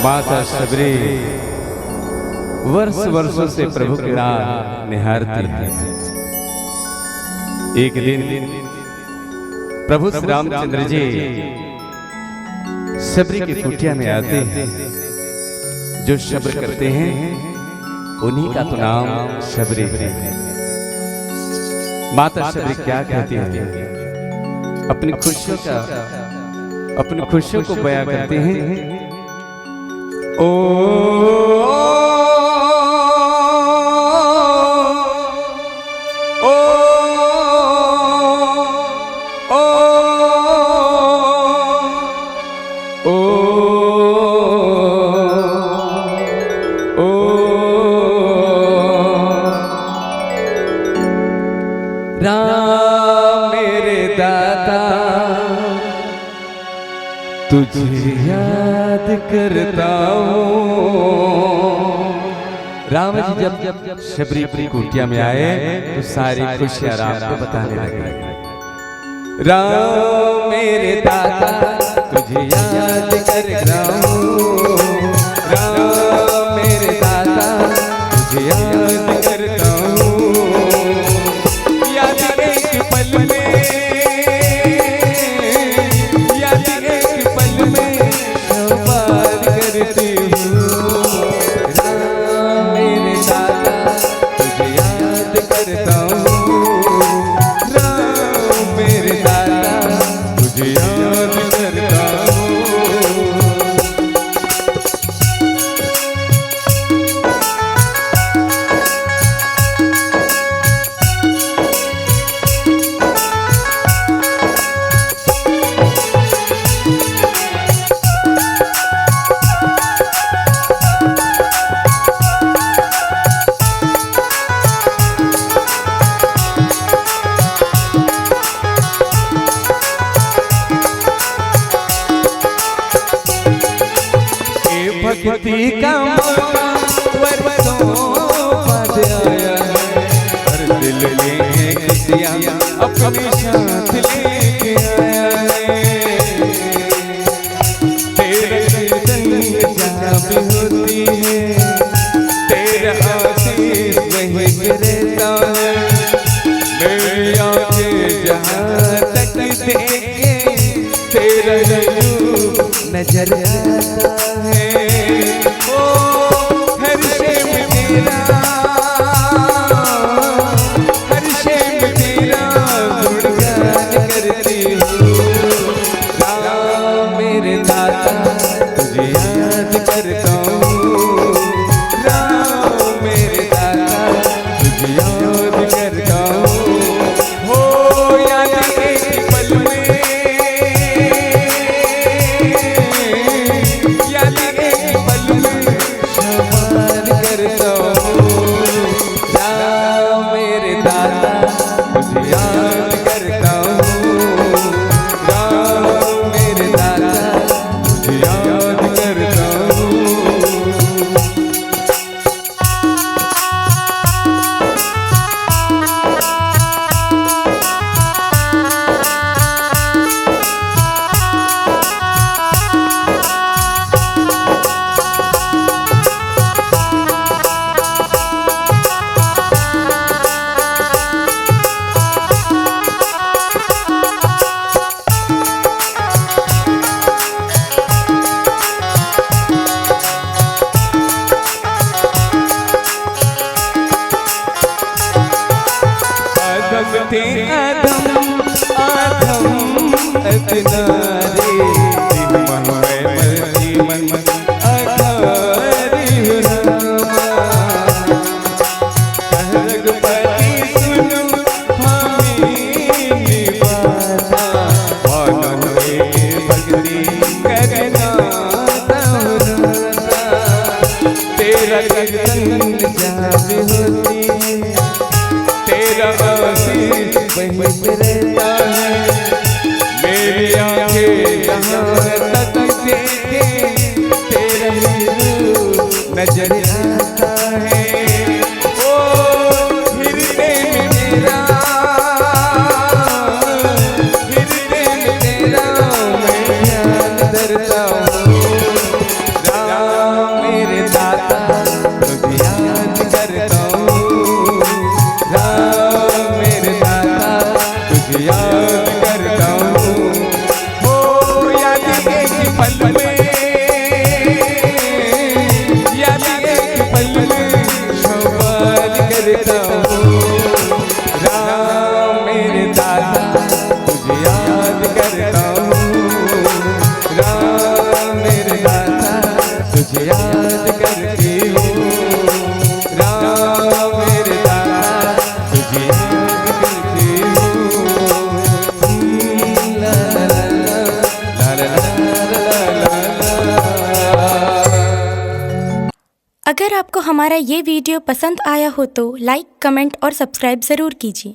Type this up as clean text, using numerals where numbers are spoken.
माता शबरी वर्षों से प्रभु की राह निहारती है। एक दिन प्रभु श्री रामचंद्र जी शबरी की कुटिया में आते हैं। जो शब्द करते हैं उन्हीं का तो नाम शबरी है। माता शबरी क्या कहती है? अपनी खुशियों को बयां करते हैं। ओ राम मेरे दाता तुझे याद करता हूँ। राम जी जब शबरी की कुटिया में आए तो सारी खुशियां राम को बताने लगे। राम मेरे दाता तुझे याद करता हूँ। राम मेरे दाता तुझे याद करता हूँ। याद एक पल में संवाद करती हूँ। राम मेरे दाता तुझे याद करता हूँ। राम मेरे दाता तुझे याद करता हूँ। भक्ति का वर्षों बाद आया है। हर दिल में खुशियाँ अपने साथ लेके आया है। तेरे दर्शन जहाँ भी होती है तेरा आशीष वहीं गिरता है। मेरी आँखें जहाँ तक देखे तेरा रूप नजर आता है। तेरा आशीष वहीं रहता है। मेरी आँखें जहाँ तक देखे तेरा रूप नजर आता है। ओ हृदय में मेरा मैं याद करता हूँ। राम मेरे दाता तुझे याद करता हूँ, राम मेरे दाता तुझे याद करती हूँ, राम मेरे दाता तुझे याद करती हूँ। ला ला ला ला ला ला ला ला ला। अगर आपको हमारा ये वीडियो पसंद आया हो तो लाइक, कमेंट और सब्सक्राइब ज़रूर कीजिए।